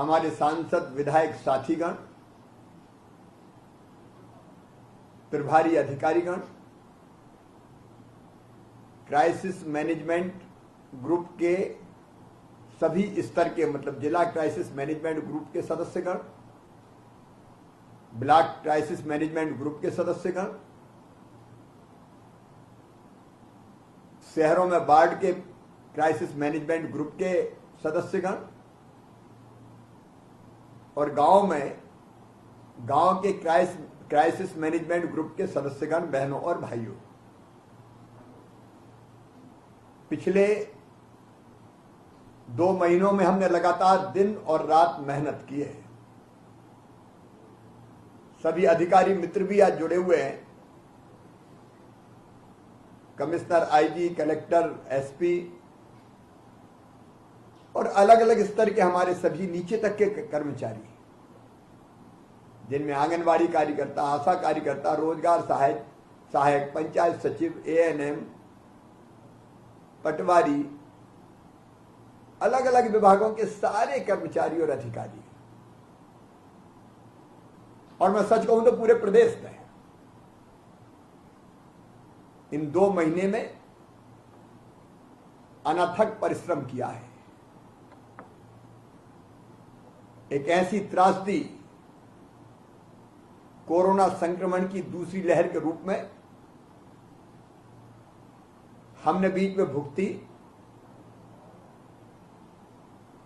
हमारे सांसद विधायक साथीगण, प्रभारी अधिकारीगण, क्राइसिस मैनेजमेंट ग्रुप के सभी स्तर के मतलब जिला क्राइसिस मैनेजमेंट ग्रुप के सदस्यगण, ब्लॉक क्राइसिस मैनेजमेंट ग्रुप के सदस्यगण, शहरों में वार्ड के क्राइसिस मैनेजमेंट ग्रुप के सदस्यगण और गांव के क्राइसिस मैनेजमेंट ग्रुप के सदस्यगण, बहनों और भाइयों, पिछले 2 महीनों में हमने लगातार दिन और रात मेहनत की है। सभी अधिकारी मित्र भी आज जुड़े हुए हैं। कमिश्नर, आईजी, कलेक्टर, एसपी और अलग अलग स्तर के हमारे सभी नीचे तक के कर्मचारी, जिनमें आंगनबाड़ी कार्यकर्ता, आशा कार्यकर्ता, रोजगार सहायक, पंचायत सचिव, एएनएम, पटवारी, अलग अलग विभागों के सारे कर्मचारी और अधिकारी, और मैं सच कहूं तो पूरे प्रदेश में इन 2 महीने में अनथक परिश्रम किया है। एक ऐसी त्रासदी कोरोना संक्रमण की दूसरी लहर के रूप में हमने बीच में भुगती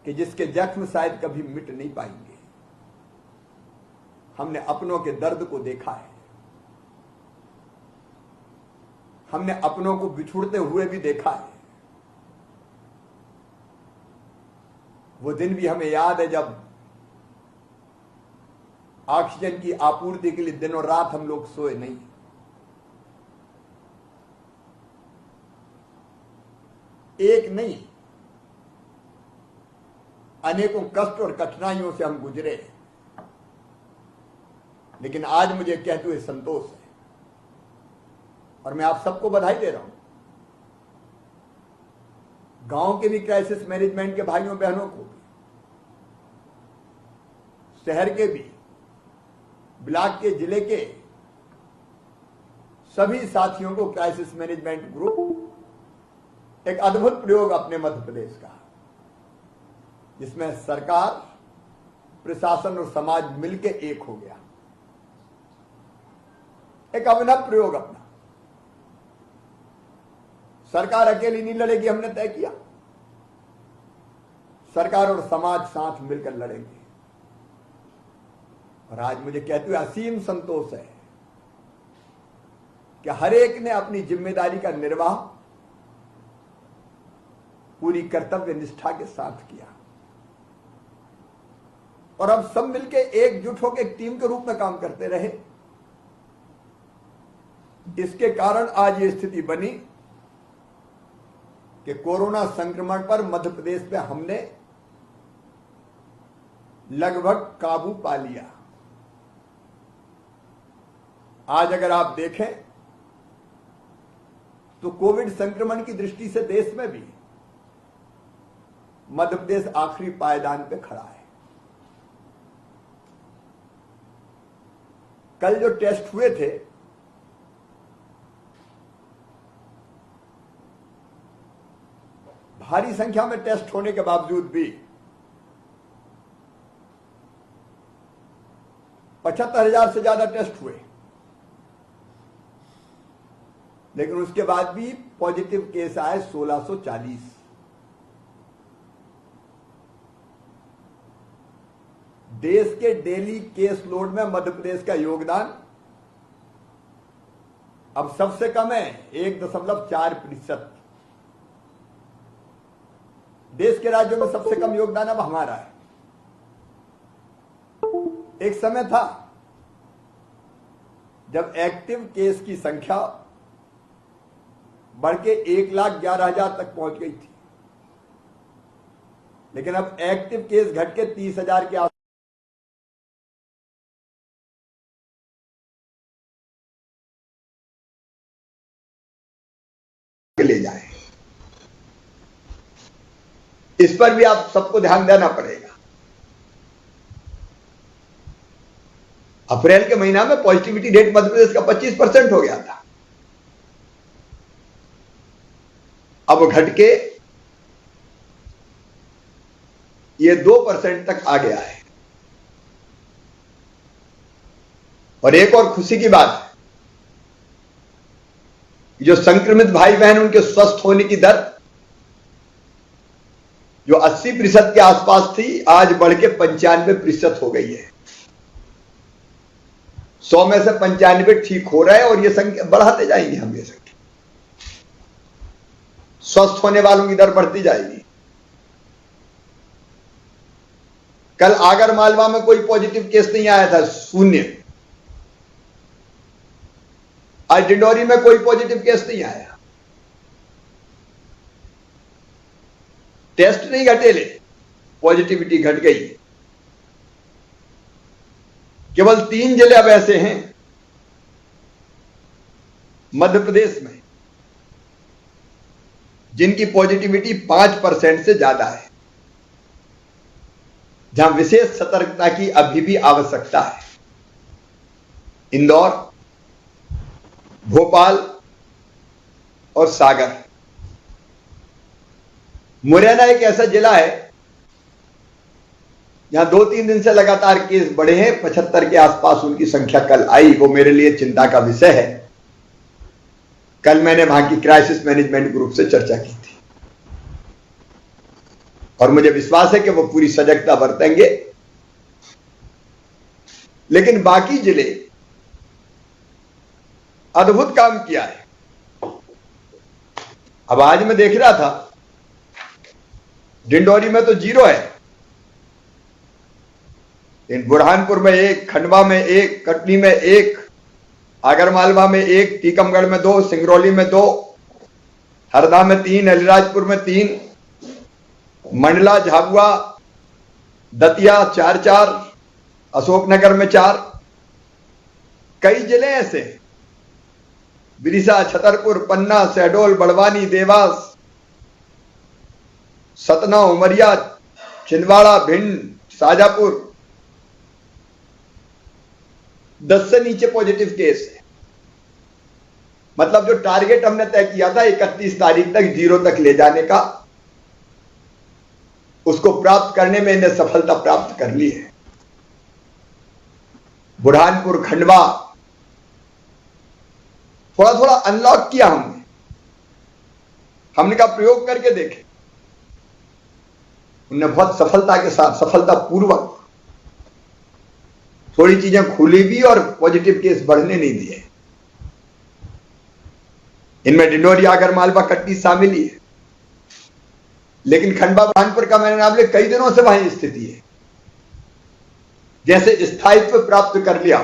कि जिसके जख्म शायद कभी मिट नहीं पाएंगे। हमने अपनों के दर्द को देखा है, हमने अपनों को बिछुड़ते हुए भी देखा है। वो दिन भी हमें याद है जब ऑक्सीजन की आपूर्ति के लिए दिनों रात हम लोग सोए नहीं। एक नहीं, अनेकों कष्ट और कठिनाइयों से हम गुजरे, लेकिन आज मुझे कहते हुए संतोष है और मैं आप सबको बधाई दे रहा हूं। गांव के भी क्राइसिस मैनेजमेंट के भाइयों बहनों को, शहर के भी, ब्लॉक के, जिले के सभी साथियों को क्राइसिस मैनेजमेंट ग्रुप एक अद्भुत प्रयोग अपने मध्य प्रदेश का, जिसमें सरकार, प्रशासन और समाज मिलकर एक हो गया। एक अभिनव प्रयोग अपना। सरकार अकेली नहीं लड़ेगी, हमने तय किया। सरकार और समाज साथ मिलकर लड़ेंगे। और आज मुझे कहते हुए असीम संतोष है कि हर एक ने अपनी जिम्मेदारी का निर्वाह पूरी कर्तव्य निष्ठा के साथ किया और अब सब मिलकर एकजुट होकर एक टीम के रूप में काम करते रहे। इसके कारण आज ये स्थिति बनी कि कोरोना संक्रमण पर मध्य प्रदेश में हमने लगभग काबू पा लिया। आज अगर आप देखें तो कोविड संक्रमण की दृष्टि से देश में भी मध्य प्रदेश आखिरी पायदान पे खड़ा है। कल जो टेस्ट हुए थे, भारी संख्या में टेस्ट होने के बावजूद भी 75,000 से ज्यादा टेस्ट हुए, लेकिन उसके बाद भी पॉजिटिव केस आए 1640। देश के डेली केस लोड में मध्य प्रदेश का योगदान अब सबसे कम है 1.4%। देश के राज्यों में सबसे कम योगदान अब हमारा है। एक समय था जब एक्टिव केस की संख्या बढ़ के 1,11,000 तक पहुंच गई थी, लेकिन अब एक्टिव केस घट के 30,000 के आसपास ले जाए। इस पर भी आप सबको ध्यान देना पड़ेगा। अप्रैल के महीना में पॉजिटिविटी रेट मध्य प्रदेश का 25% हो गया था, अब घट के ये 2% तक आ गया है। और एक और खुशी की बात है, जो संक्रमित भाई बहन उनके स्वस्थ होने की दर जो 80% के आसपास थी, आज बढ़ के 95% हो गई है। 100 में से 95 ठीक हो रहा है और ये संख्या बढ़ाते जाएंगे हम, ये संख्या स्वस्थ होने वालों की दर बढ़ती जाएगी। कल आगर मालवा में कोई पॉजिटिव केस नहीं आया था, 0। आज डिंडोरी में कोई पॉजिटिव केस नहीं आया। टेस्ट नहीं घटे, ले पॉजिटिविटी घट गई। केवल 3 जिले अब ऐसे हैं मध्य प्रदेश में जिनकी पॉजिटिविटी 5% से ज्यादा है, जहां विशेष सतर्कता की अभी भी आवश्यकता है। इंदौर, भोपाल और सागर। मुरैना एक ऐसा जिला है जहां 2-3 दिन से लगातार केस बढ़े हैं, 75 के आसपास उनकी संख्या कल आई। वो मेरे लिए चिंता का विषय है। कल मैंने वहां की क्राइसिस मैनेजमेंट ग्रुप से चर्चा की थी और मुझे विश्वास है कि वो पूरी सजगता बरतेंगे। लेकिन बाकी जिले अद्भुत काम किया है। अब आज मैं देख रहा था, डिंडोरी में तो 0 है, लेकिन बुरहानपुर में 1, खंडवा में 1, कटनी में 1, आगरमालवा में 1, टीकमगढ़ में 2, सिंगरौली में 2, हरदा में 3, अलीराजपुर में 3, मंडला, झाबुआ, दतिया 4-4, अशोकनगर में 4। कई जिले ऐसे, बिरिसा, छतरपुर, पन्ना, शहडोल, बड़वानी, देवास, सतना, उमरिया, छिंदवाड़ा, भिंड, शाजापुर, 10 से नीचे पॉजिटिव केस है। मतलब जो टारगेट हमने तय किया था 31 तारीख तक 0 तक ले जाने का, उसको प्राप्त करने में इन्हें सफलता प्राप्त कर ली है। बुरहानपुर, खंडवा थोड़ा थोड़ा अनलॉक किया हमने कहा प्रयोग करके देखे। उन्होंने बहुत सफलता के साथ, सफलता पूर्वक थोड़ी चीजें खुली भी और पॉजिटिव केस बढ़ने नहीं दिए। इनमें डिंडोरी, आगरमालवा, कटनी शामिल ही है। लेकिन खंडवा, बुरहानपुर का मैंने नाम लिया, कई दिनों से वहीं स्थिति है जैसे स्थायित्व प्राप्त कर लिया।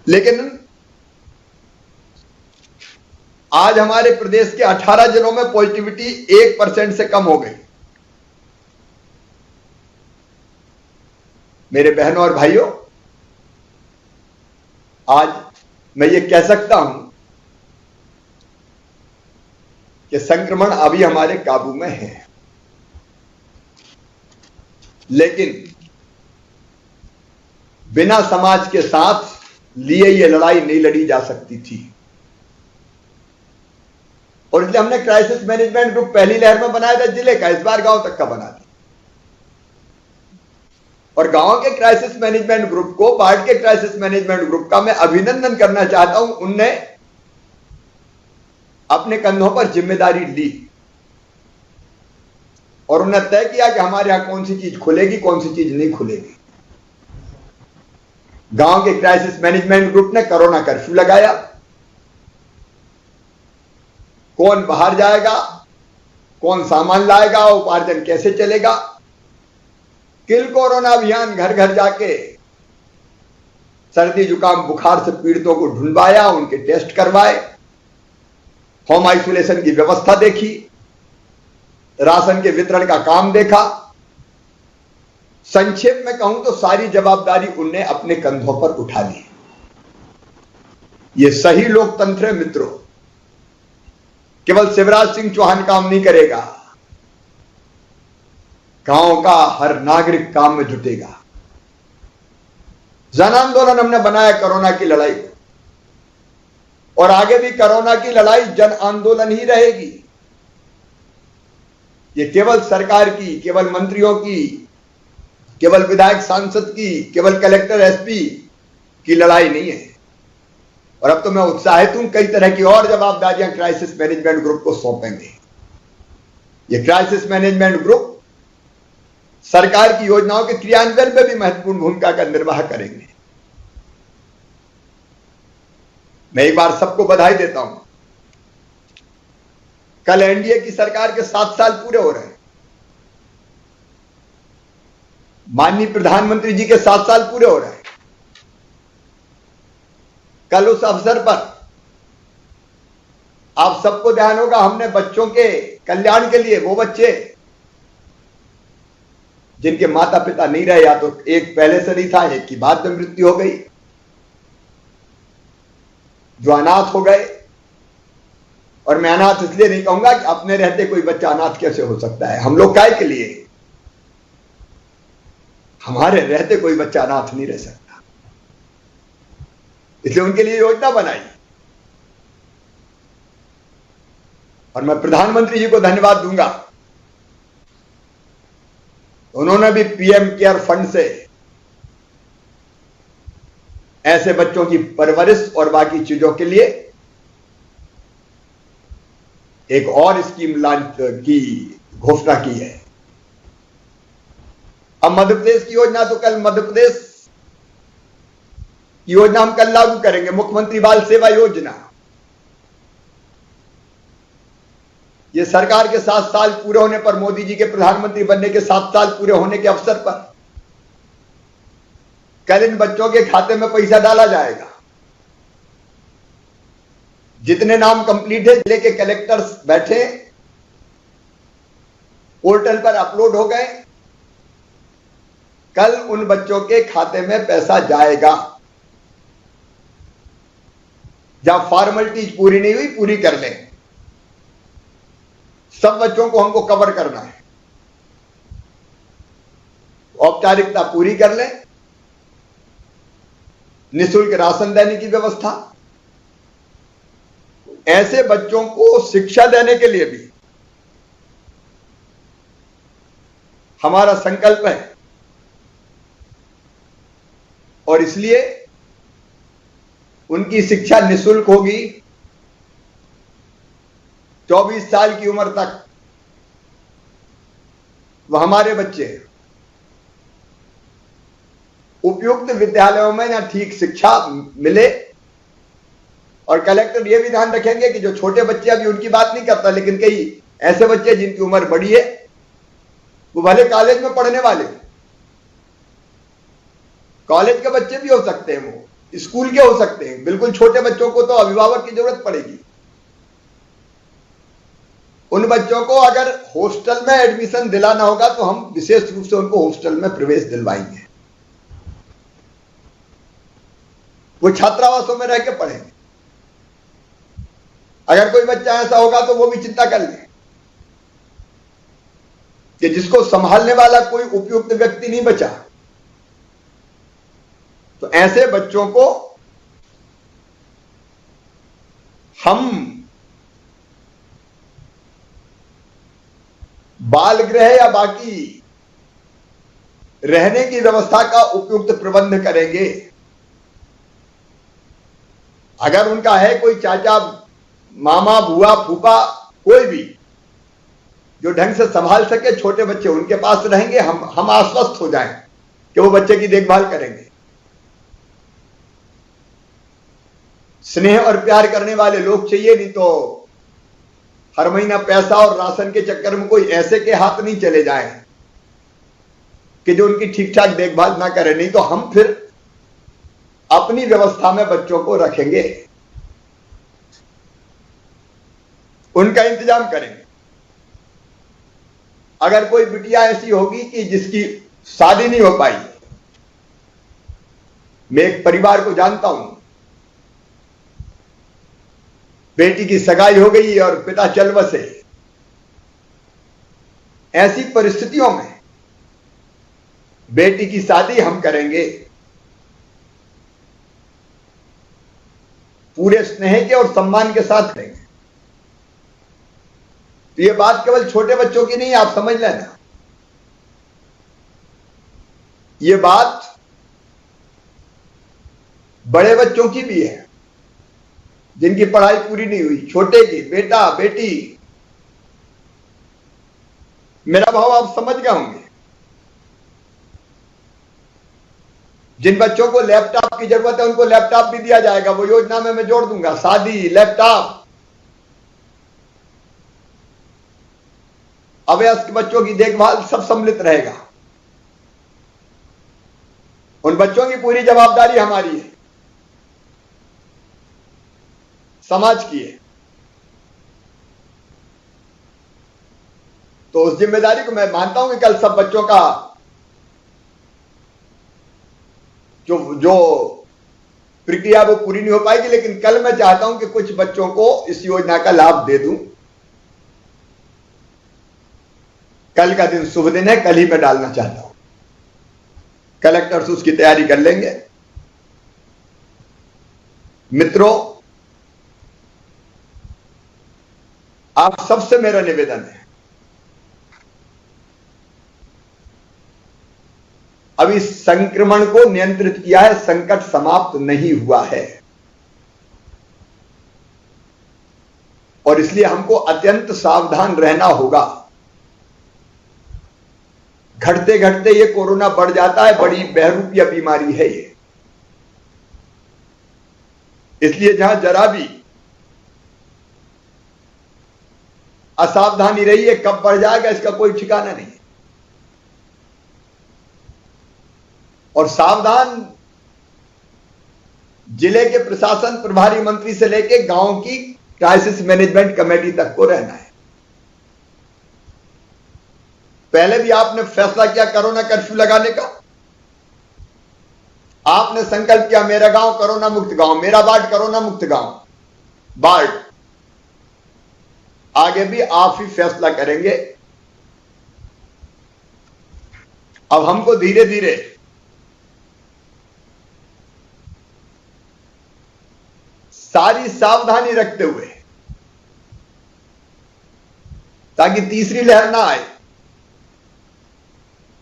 लेकिन आज हमारे प्रदेश के 18 जिलों में पॉजिटिविटी 1% से कम हो गई। मेरे बहनों और भाइयों, आज मैं ये कह सकता हूं कि संक्रमण अभी हमारे काबू में है, लेकिन बिना समाज के साथ लिए ये लड़ाई नहीं लड़ी जा सकती थी। और इसलिए हमने क्राइसिस मैनेजमेंट ग्रुप पहली लहर में बनाया था जिले का, इस बार गांव तक का बना दिया। और गांव के क्राइसिस मैनेजमेंट ग्रुप को, वार्ड के क्राइसिस मैनेजमेंट ग्रुप का मैं अभिनंदन करना चाहता हूं। उनने अपने कंधों पर जिम्मेदारी ली और उन्होंने तय किया कि हमारे यहां कौन सी चीज खुलेगी, कौन सी चीज नहीं खुलेगी। गांव के क्राइसिस मैनेजमेंट ग्रुप ने कोरोना कर्फ्यू लगाया। कौन बाहर जाएगा, कौन सामान लाएगा, उपार्जन कैसे चलेगा। किल कोरोना अभियान, घर घर जाके सर्दी, जुकाम, बुखार से पीड़ितों को ढूंढवाया, उनके टेस्ट करवाए, होम आइसोलेशन की व्यवस्था देखी, राशन के वितरण का काम देखा। संक्षेप में कहूं तो सारी जवाबदारी उनने अपने कंधों पर उठा ली। यह सही लोकतंत्र है मित्रों। केवल शिवराज सिंह चौहान काम नहीं करेगा, गांव का हर नागरिक काम में जुटेगा। जन आंदोलन हमने बनाया कोरोना की लड़ाई को, और आगे भी कोरोना की लड़ाई जन आंदोलन ही रहेगी। ये केवल सरकार की, केवल मंत्रियों की, केवल विधायक सांसद की, केवल कलेक्टर एसपी की लड़ाई नहीं है। और अब तो मैं उत्साहित हूं, कई तरह की और जवाबदारियां क्राइसिस मैनेजमेंट ग्रुप को सौंपेंगे। ये क्राइसिस मैनेजमेंट ग्रुप सरकार की योजनाओं के क्रियान्वयन में भी महत्वपूर्ण भूमिका का निर्वाह करेंगे। मैं एक बार सबको बधाई देता हूं। कल एनडीए की सरकार के 7 साल पूरे हो रहे हैं। माननीय प्रधानमंत्री जी के 7 साल पूरे हो रहे हैं। कल उस अवसर पर आप सबको ध्यान होगा, हमने बच्चों के कल्याण के लिए, वो बच्चे जिनके माता पिता नहीं रहे, या तो एक पहले से नहीं था, एक की बाद में मृत्यु हो गई, जो अनाथ हो गए। और मैं अनाथ इसलिए नहीं कहूंगा कि अपने रहते कोई बच्चा अनाथ कैसे हो सकता है। हम लोग काय के लिए, हमारे रहते कोई बच्चा अनाथ नहीं रह सकता, इसलिए उनके लिए योजना बनाई। और मैं प्रधानमंत्री जी को धन्यवाद दूंगा, उन्होंने भी पीएम केयर फंड से ऐसे बच्चों की परवरिश और बाकी चीजों के लिए एक और स्कीम लॉन्च की घोषणा की है। अब मध्य प्रदेश की योजना, तो कल मध्य प्रदेश की योजना हम कल लागू करेंगे, मुख्यमंत्री बाल सेवा योजना। ये सरकार के 7 साल पूरे होने पर, मोदी जी के प्रधानमंत्री बनने के 7 साल पूरे होने के अवसर पर कल इन बच्चों के खाते में पैसा डाला जाएगा। जितने नाम कंप्लीट है, जिले के कलेक्टर्स बैठे, पोर्टल पर अपलोड हो गए, कल उन बच्चों के खाते में पैसा जाएगा। जहां फॉर्मेलिटीज पूरी नहीं हुई, पूरी कर लें। सब बच्चों को हमको कवर करना है, औपचारिकता पूरी कर लें। निःशुल्क राशन देने की व्यवस्था, ऐसे बच्चों को शिक्षा देने के लिए भी हमारा संकल्प है। और इसलिए उनकी शिक्षा निःशुल्क होगी। 24 साल की उम्र तक वह हमारे बच्चे उपयुक्त विद्यालयों में या ठीक शिक्षा मिले। और कलेक्टर यह भी ध्यान रखेंगे कि जो छोटे बच्चे, अभी उनकी बात नहीं करता, लेकिन कई ऐसे बच्चे जिनकी उम्र बड़ी है, वो भले कॉलेज में पढ़ने वाले, कॉलेज के बच्चे भी हो सकते हैं, वो स्कूल के हो सकते हैं, बिल्कुल छोटे बच्चों को तो अभिभावक की जरूरत पड़ेगी। उन बच्चों को अगर हॉस्टल में एडमिशन दिलाना होगा तो हम विशेष रूप से उनको हॉस्टल में प्रवेश दिलवाएंगे। वो छात्रावासों में रह के पढ़ेंगे। अगर कोई बच्चा ऐसा होगा तो वो भी चिंता कर ले कि जिसको संभालने वाला कोई उपयुक्त व्यक्ति नहीं बचा, तो ऐसे बच्चों को हम बाल गृह या बाकी रहने की व्यवस्था का उपयुक्त प्रबंध करेंगे। अगर उनका है कोई चाचा, मामा, बुआ, फूफा, कोई भी जो ढंग से संभाल सके छोटे बच्चे, उनके पास रहेंगे। हम आश्वस्त हो जाएं कि वो बच्चे की देखभाल करेंगे। स्नेह और प्यार करने वाले लोग चाहिए, नहीं तो हर महीना पैसा और राशन के चक्कर में कोई ऐसे के हाथ नहीं चले जाए कि जो उनकी ठीक ठाक देखभाल ना करे। नहीं तो हम फिर अपनी व्यवस्था में बच्चों को रखेंगे, उनका इंतजाम करेंगे। अगर कोई बिटिया ऐसी होगी कि जिसकी शादी नहीं हो पाई, मैं एक परिवार को जानता हूं, बेटी की सगाई हो गई और पिता चल बसे। ऐसी परिस्थितियों में बेटी की शादी हम करेंगे पूरे स्नेह के और सम्मान के साथ करेंगे। तो ये बात केवल छोटे बच्चों की नहीं, आप समझ लेना, ये बात बड़े बच्चों की भी है, जिनकी पढ़ाई पूरी नहीं हुई, छोटे की, बेटा बेटी। मेरा भाव आप समझ गए होंगे। जिन बच्चों को लैपटॉप की जरूरत है उनको लैपटॉप भी दिया जाएगा, वो योजना में मैं जोड़ दूंगा। शादी, लैपटॉप, अवयस्क बच्चों की देखभाल सब सम्मिलित रहेगा। उन बच्चों की पूरी जवाबदारी हमारी है, समाज की है। तो उस जिम्मेदारी को मैं मानता हूं कि कल सब बच्चों का जो प्रक्रिया वो पूरी नहीं हो पाएगी, लेकिन कल मैं चाहता हूं कि कुछ बच्चों को इस योजना का लाभ दे दूं। कल का दिन शुभ दिन है, कल ही मैं डालना चाहता हूं। कलेक्टर्स उसकी तैयारी कर लेंगे। मित्रों, आप सबसे मेरा निवेदन है, अब इस संक्रमण को नियंत्रित किया है, संकट समाप्त नहीं हुआ है, और इसलिए हमको अत्यंत सावधान रहना होगा। घटते घटते ये कोरोना बढ़ जाता है, बड़ी बहरूपिया बीमारी है ये। इसलिए जहां जरा भी असावधानी रही है, कब बढ़ जाएगा इसका कोई ठिकाना नहीं। और सावधान जिले के प्रशासन प्रभारी मंत्री से लेकर गांव की क्राइसिस मैनेजमेंट कमेटी तक को रहना है। पहले भी आपने फैसला किया कोरोना कर्फ्यू लगाने का, आपने संकल्प किया मेरा गांव कोरोना मुक्त गांव, मेरा वार्ड कोरोना मुक्त गांव वार्ड। आगे भी आप ही फैसला करेंगे। अब हमको धीरे धीरे सारी सावधानी रखते हुए, ताकि तीसरी लहर ना आए।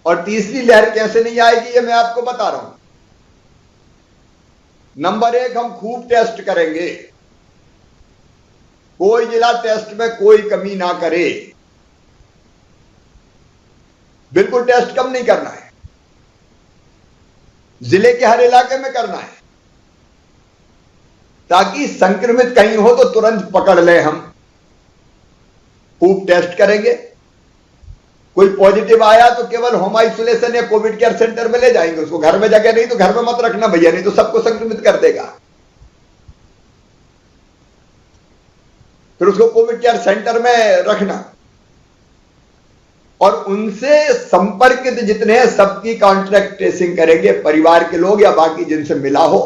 और तीसरी लहर कैसे नहीं आएगी ये मैं आपको बता रहा हूं। नंबर 1, हम खूब टेस्ट करेंगे, कोई जिला टेस्ट में कोई कमी ना करे। बिल्कुल टेस्ट कम नहीं करना है, जिले के हर इलाके में करना है, ताकि संक्रमित कहीं हो तो तुरंत पकड़ ले। हम खूब टेस्ट करेंगे, कोई पॉजिटिव आया तो केवल होम आइसोलेशन या कोविड केयर सेंटर में ले जाएंगे उसको, घर में जगह नहीं तो घर में मत रखना भैया, नहीं तो सबको संक्रमित कर देगा। फिर उसको कोविड केयर सेंटर में रखना, और उनसे संपर्कित जितने हैं सबकी कॉन्ट्रैक्ट ट्रेसिंग करेंगे, परिवार के लोग या बाकी जिनसे मिला हो,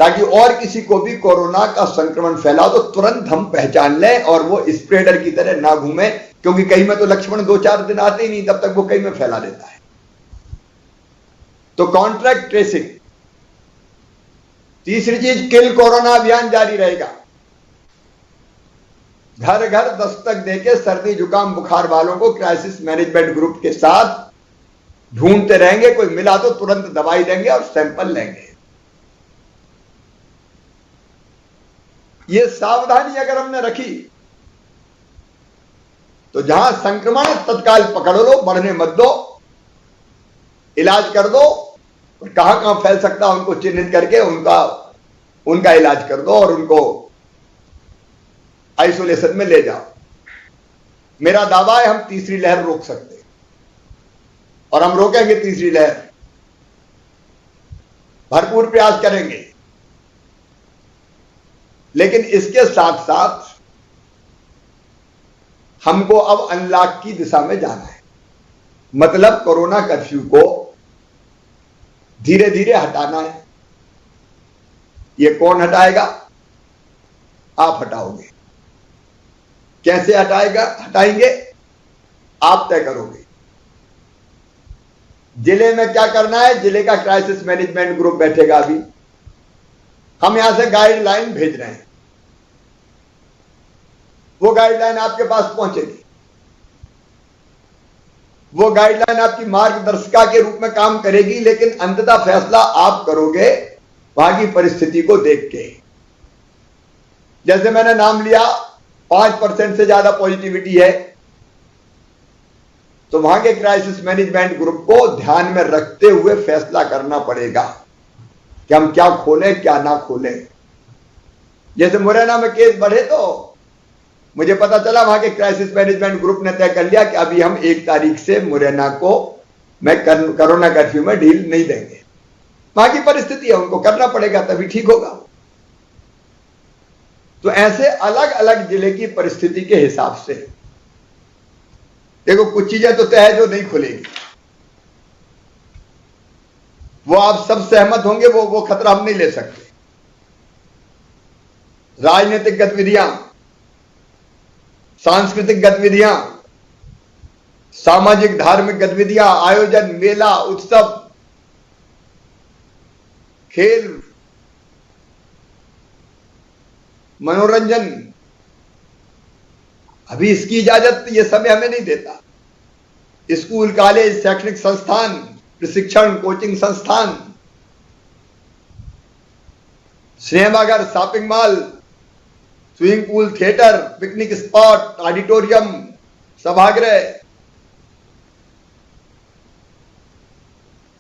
ताकि और किसी को भी कोरोना का संक्रमण फैला तो तुरंत हम पहचान लें और वो स्प्रेडर की तरह ना घूमे, क्योंकि कई में तो लक्षण 2-4 दिन आते ही नहीं, तब तक वो कई में फैला देता है। तो कॉन्ट्रैक्ट ट्रेसिंग। तीसरी चीज, किल कोरोना अभियान जारी रहेगा। घर घर दस्तक देके सर्दी जुकाम बुखार वालों को क्राइसिस मैनेजमेंट ग्रुप के साथ ढूंढते रहेंगे, कोई मिला तो तुरंत दवाई देंगे और सैंपल लेंगे। ये सावधानी अगर हमने रखी तो जहां संक्रमण तत्काल पकड़ लो, बढ़ने मत दो, इलाज कर दो, और कहां कहां फैल सकता है उनको चिन्हित करके उनका इलाज कर दो और उनको आइसोलेशन में ले जाओ। मेरा दावा है हम तीसरी लहर रोक सकते हैं, और हम रोकेंगे तीसरी लहर, भरपूर प्रयास करेंगे। लेकिन इसके साथ साथ हमको अब अनलॉक की दिशा में जाना है, मतलब कोरोना कर्फ्यू को धीरे धीरे हटाना है। ये कौन हटाएगा? आप हटाओगे। कैसे हटाएंगे आप तय करोगे। जिले में क्या करना है, जिले का क्राइसिस मैनेजमेंट ग्रुप बैठेगा। अभी हम यहां से गाइडलाइन भेज रहे हैं, वो गाइडलाइन आपके पास पहुंचेगी। वो गाइडलाइन आपकी मार्गदर्शिका के रूप में काम करेगी, लेकिन अंततः फैसला आप करोगे वहां की परिस्थिति को देख के। जैसे मैंने नाम लिया 5% से ज्यादा पॉजिटिविटी है, तो वहां के क्राइसिस मैनेजमेंट ग्रुप को ध्यान में रखते हुए फैसला करना पड़ेगा कि हम क्या खोलें क्या ना खोलें। जैसे मुरैना में केस बढ़े तो मुझे पता चला वहां के क्राइसिस मैनेजमेंट ग्रुप ने तय कर लिया कि अभी हम 1 तारीख से मुरैना को कोरोना कर्फ्यू में ढील नहीं देंगे। वहां की परिस्थिति है, उनको करना पड़ेगा, तभी ठीक होगा। तो ऐसे अलग अलग जिले की परिस्थिति के हिसाब से देखो, कुछ चीजें तो तय है जो नहीं खुलेगी, वो आप सब सहमत होंगे, वो खतरा हम नहीं ले सकते। राजनीतिक गतिविधियां, सांस्कृतिक गतिविधियां, सामाजिक धार्मिक गतिविधियां, आयोजन, मेला, उत्सव, खेल, मनोरंजन, अभी इसकी इजाजत ये समय हमें नहीं देता। स्कूल, कॉलेज, शैक्षणिक संस्थान, प्रशिक्षण, कोचिंग संस्थान, सिनेमाघर, shopping mall, swimming pool, theatre, picnic spot, auditorium, सभागृह,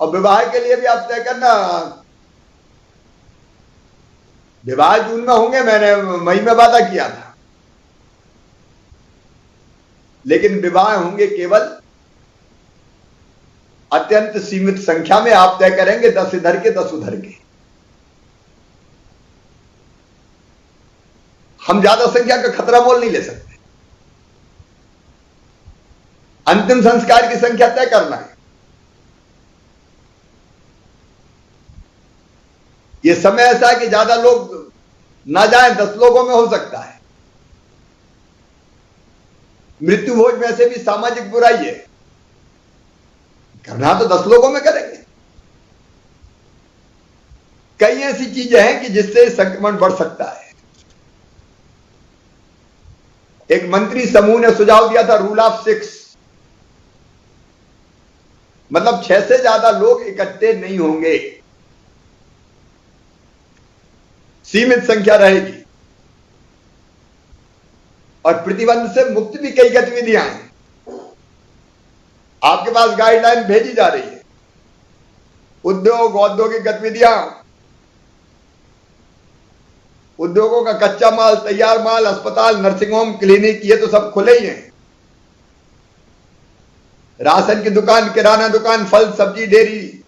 और विवाह के लिए भी आप तय करना। विवाह जून में होंगे, मैंने मई में वादा किया था, लेकिन विवाह होंगे केवल अत्यंत सीमित संख्या में। आप तय करेंगे 10 इधर के 10 उधर के। हम ज्यादा संख्या का खतरा मोल नहीं ले सकते। अंतिम संस्कार की संख्या तय करना है। यह समय ऐसा है कि ज्यादा लोग ना जाएं, 10 लोगों में हो सकता है। मृत्यु भोज में से भी सामाजिक बुराई है, करना तो 10 लोगों में करेंगे। कई ऐसी चीजें हैं कि जिससे संक्रमण बढ़ सकता है। एक मंत्री समूह ने सुझाव दिया था रूल ऑफ 6, मतलब 6 से ज्यादा लोग इकट्ठे नहीं होंगे, सीमित संख्या रहेगी। और प्रतिबंध से मुक्त भी कई गतिविधियां हैं, आपके पास गाइडलाइन भेजी जा रही है। उद्योग, औद्योगिक गतिविधियां, उद्योगों का कच्चा माल, तैयार माल, अस्पताल, नर्सिंग होम, क्लिनिक, ये तो सब खुले ही हैं। राशन की दुकान, किराना दुकान, फल सब्जी, डेयरी,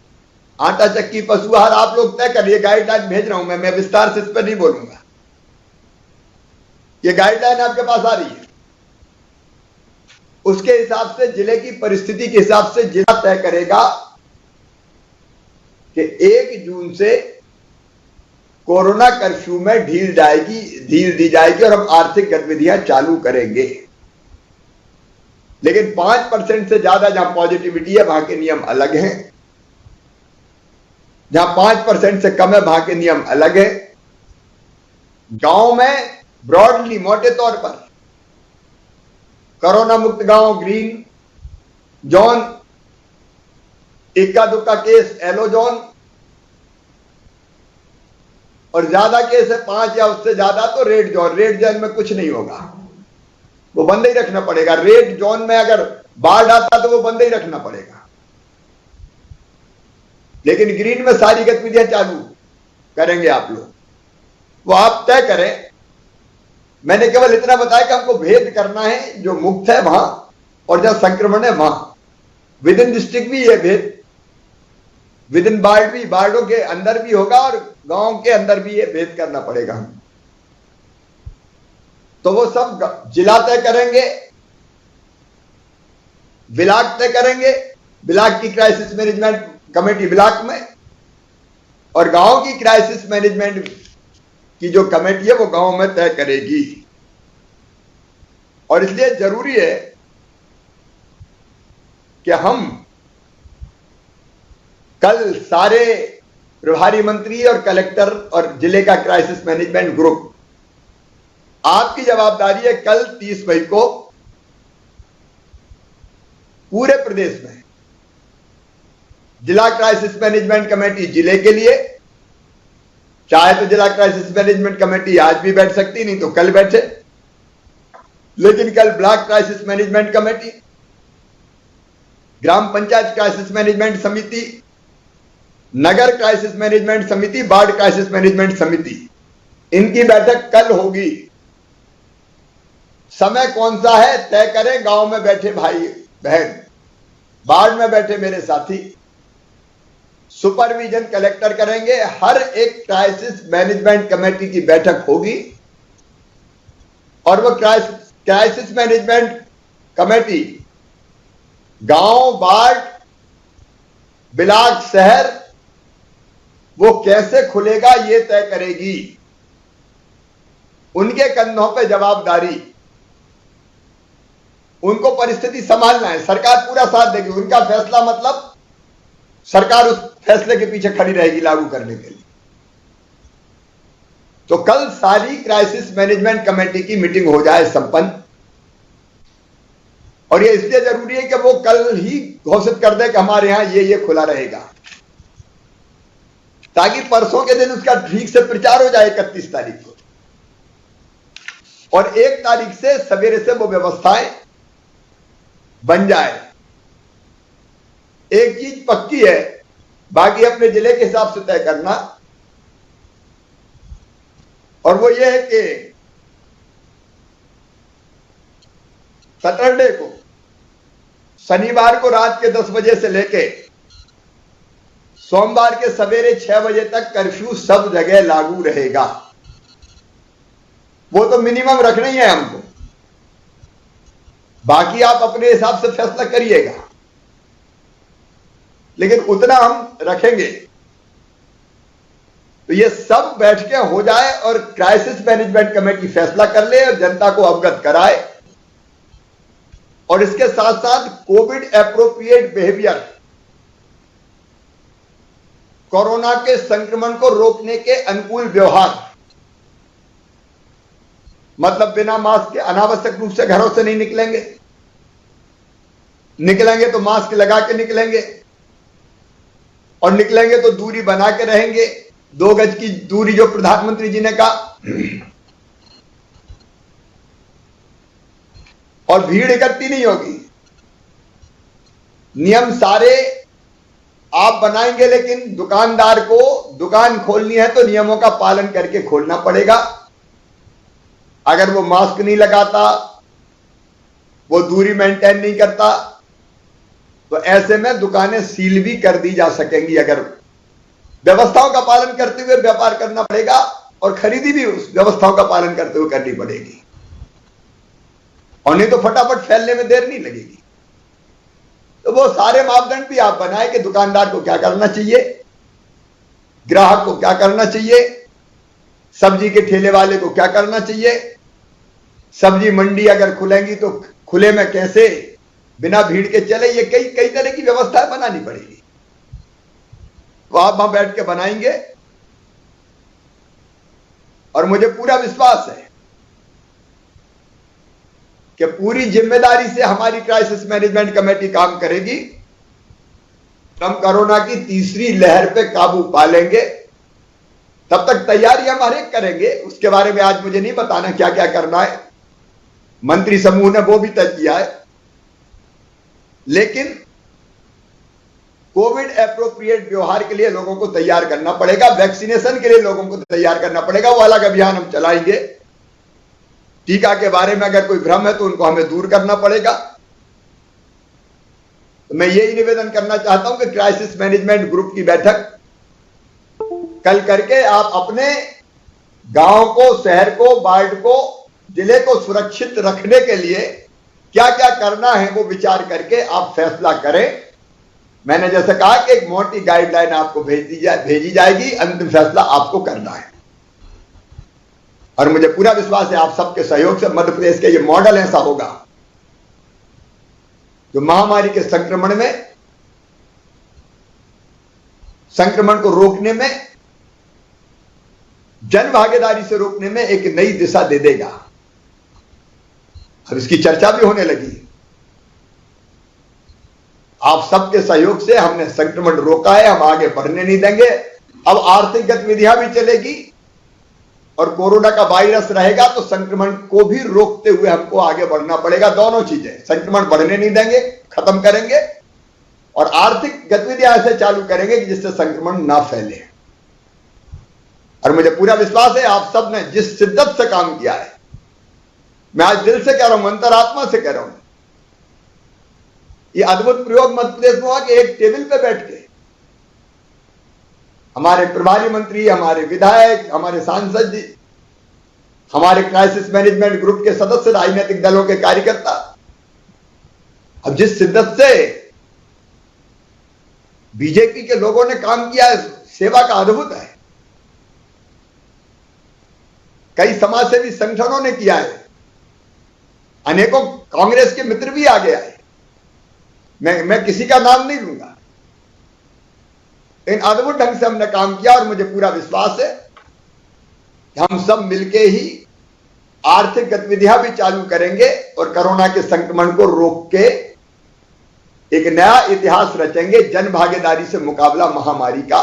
आटा चक्की, पशु आहार, आप लोग तय करिए। गाइडलाइन भेज रहा हूं मैं विस्तार से इस पर नहीं बोलूंगा। ये गाइडलाइन आपके पास आ रही है, उसके हिसाब से जिले की परिस्थिति के हिसाब से जिला तय करेगा कि 1 जून से कोरोना कर्फ्यू में ढील दी जाएगी और हम आर्थिक गतिविधियां चालू करेंगे। लेकिन 5% से ज्यादा जहां पॉजिटिविटी है वहां के नियम अलग हैं, जहां 5% से कम है वहां के नियम अलग है। गांव में ब्रॉडली, मोटे तौर पर कोरोना मुक्त गांव ग्रीन जोन, इक्का दुक्का केस येलो जोन, और ज्यादा केस है 5 या उससे ज्यादा तो रेड जोन। रेड जोन में कुछ नहीं होगा, वो बंद ही रखना पड़ेगा। रेड जोन में अगर बाढ़ आता तो वो बंद ही रखना पड़ेगा, लेकिन ग्रीन में सारी गतिविधियां चालू करेंगे आप लोग। वो आप तय करें। मैंने केवल इतना बताया कि हमको भेद करना है, जो मुक्त है वहां और जहां संक्रमण है वहां। विद इन डिस्ट्रिक्ट भी ये भेद, विद इन वार्ड भी, वार्डों के अंदर भी होगा और गांव के अंदर भी ये भेद करना पड़ेगा हम। तो वो सब जिला तय करेंगे, ब्लॉक तय करेंगे, ब्लॉक की क्राइसिस मैनेजमेंट कमेटी ब्लॉक में, और गांव की क्राइसिस मैनेजमेंट की जो कमेटी है वो गांव में तय करेगी। और इसलिए जरूरी है कि हम कल सारे प्रभारी मंत्री और कलेक्टर और जिले का क्राइसिस मैनेजमेंट ग्रुप, आपकी जवाबदारी है कल 30 मई को पूरे प्रदेश में जिला क्राइसिस मैनेजमेंट कमेटी जिले के लिए, चाहे तो जिला क्राइसिस मैनेजमेंट कमेटी आज भी बैठ सकती, नहीं तो कल बैठे, लेकिन कल ब्लॉक क्राइसिस मैनेजमेंट कमेटी, ग्राम पंचायत क्राइसिस मैनेजमेंट समिति, नगर क्राइसिस मैनेजमेंट समिति, वार्ड क्राइसिस मैनेजमेंट समिति, इनकी बैठक कल होगी। समय कौन सा है तय करें। गांव में बैठे भाई बहन, वार्ड में बैठे मेरे साथी, सुपरविजन कलेक्टर करेंगे। हर एक क्राइसिस मैनेजमेंट कमेटी की बैठक होगी और वो क्राइसिस मैनेजमेंट कमेटी गांव, वार्ड, ब्लॉक, शहर वो कैसे खुलेगा ये तय करेगी। उनके कंधों पे जवाबदारी, उनको परिस्थिति संभालना है। सरकार पूरा साथ देगी, उनका फैसला मतलब सरकार उस फैसले के पीछे खड़ी रहेगी लागू करने के लिए। तो कल सारी क्राइसिस मैनेजमेंट कमेटी की मीटिंग हो जाए संपन्न, और ये इसलिए जरूरी है कि वो कल ही घोषित कर दे कि हमारे यहां ये खुला रहेगा, ताकि परसों के दिन उसका ठीक से प्रचार हो जाए 31 तारीख को, और 1 तारीख से सवेरे से वो व्यवस्थाएं बन जाए। एक चीज पक्की है, बाकी अपने जिले के हिसाब से तय करना, और वो ये है कि सैटरडे को, शनिवार को रात के 10 बजे से लेके सोमवार के सवेरे 6 बजे तक कर्फ्यू सब जगह लागू रहेगा। वो तो मिनिमम रखना ही है हमको, बाकी आप अपने हिसाब से फैसला करिएगा, लेकिन उतना हम रखेंगे। तो ये सब बैठ के हो जाए और क्राइसिस मैनेजमेंट कमेटी फैसला कर ले और जनता को अवगत कराए, और इसके साथ साथ कोविड एप्रोप्रिएट बिहेवियर, कोरोना के संक्रमण को रोकने के अनुकूल व्यवहार, मतलब बिना मास्क के अनावश्यक रूप से घरों से नहीं निकलेंगे, निकलेंगे तो मास्क लगा के निकलेंगे, और निकलेंगे तो दूरी बना के रहेंगे, 2 गज की दूरी जो प्रधानमंत्री जी ने कहा, और भीड़ इकट्ठी नहीं होगी। नियम सारे आप बनाएंगे, लेकिन दुकानदार को दुकान खोलनी है तो नियमों का पालन करके खोलना पड़ेगा। अगर वो मास्क नहीं लगाता, वो दूरी मेंटेन नहीं करता, तो ऐसे में दुकानें सील भी कर दी जा सकेंगी। अगर व्यवस्थाओं का पालन करते हुए व्यापार करना पड़ेगा, और खरीदी भी उस व्यवस्थाओं का पालन करते हुए करनी पड़ेगी, और नहीं तो फटाफट फैलने में देर नहीं लगेगी। तो वो सारे मापदंड भी आप बनाए कि दुकानदार को क्या करना चाहिए, ग्राहक को क्या करना चाहिए, सब्जी के ठेले वाले को क्या करना चाहिए, सब्जी मंडी अगर खुलेंगी तो खुले में कैसे बिना भीड़ के चले, ये कई तरह की व्यवस्थाएं बनानी पड़ेगी। तो आप वहां बैठ के बनाएंगे, और मुझे पूरा विश्वास है कि पूरी जिम्मेदारी से हमारी क्राइसिस मैनेजमेंट कमेटी काम करेगी। हम कोरोना की तीसरी लहर पे काबू पा लेंगे। तब तक तैयारी हम हर एक करेंगे, उसके बारे में आज मुझे नहीं बताना क्या क्या करना है, मंत्री समूह ने वो भी तय किया है। लेकिन कोविड एप्रोप्रिएट व्यवहार के लिए लोगों को तैयार करना पड़ेगा, वैक्सीनेशन के लिए लोगों को तैयार करना पड़ेगा। वो अलग अभियान हम चलाएंगे। टीका के बारे में अगर कोई भ्रम है तो उनको हमें दूर करना पड़ेगा। तो मैं यही निवेदन करना चाहता हूं कि क्राइसिस मैनेजमेंट ग्रुप की बैठक कल करके आप अपने गांव को, शहर को, वार्ड को, जिले को सुरक्षित रखने के लिए क्या क्या करना है वो विचार करके आप फैसला करें। मैंने जैसे कहा कि एक मोटी गाइडलाइन आपको भेजी जाएगी, अंतिम फैसला आपको करना है। और मुझे पूरा विश्वास है आप सबके सहयोग से मध्य प्रदेश के ये मॉडल ऐसा होगा जो महामारी के संक्रमण में संक्रमण को रोकने में, जन भागीदारी से रोकने में एक नई दिशा दे देगा। अब इसकी चर्चा भी होने लगी। आप सबके सहयोग से हमने संक्रमण रोका है, हम आगे बढ़ने नहीं देंगे। अब आर्थिक गतिविधियां भी चलेगी और कोरोना का वायरस रहेगा तो संक्रमण को भी रोकते हुए हमको आगे बढ़ना पड़ेगा। दोनों चीजें, संक्रमण बढ़ने नहीं देंगे, खत्म करेंगे, और आर्थिक गतिविधियां ऐसे चालू करेंगे कि जिससे संक्रमण ना फैले। और मुझे पूरा विश्वास है आप सब ने जिस शिद्दत से काम किया है, मैं आज दिल से कह रहा हूं, अंतरात्मा से कह रहा हूं, ये अद्भुत प्रयोग मध्य प्रदेश में हुआ कि एक टेबल पे बैठ के हमारे प्रभारी मंत्री, हमारे विधायक, हमारे सांसद जी, हमारे क्राइसिस मैनेजमेंट ग्रुप के सदस्य, राजनीतिक दलों के कार्यकर्ता, अब जिस शिद्दत से बीजेपी के लोगों ने काम किया है, सेवा का अद्भुत है। कई समाजसेवी संगठनों ने किया है, अनेकों कांग्रेस के मित्र भी आगे आए, मैं किसी का नाम नहीं लूंगा। इन अद्भुत ढंग से हमने काम किया और मुझे पूरा विश्वास है कि हम सब मिलके ही आर्थिक गतिविधियां भी चालू करेंगे और कोरोना के संक्रमण को रोक के एक नया इतिहास रचेंगे, जन भागीदारी से मुकाबला महामारी का।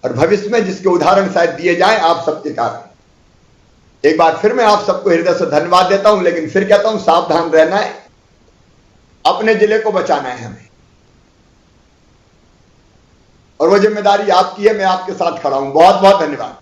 और भविष्य में जिसके उदाहरण शायद दिए जाएं आप सबके कारण। एक बार फिर मैं आप सबको हृदय से धन्यवाद देता हूं, लेकिन फिर कहता हूं सावधान रहना है, अपने जिले को बचाना है हमें, और वो जिम्मेदारी आपकी है। मैं आपके साथ खड़ा हूं। बहुत बहुत धन्यवाद।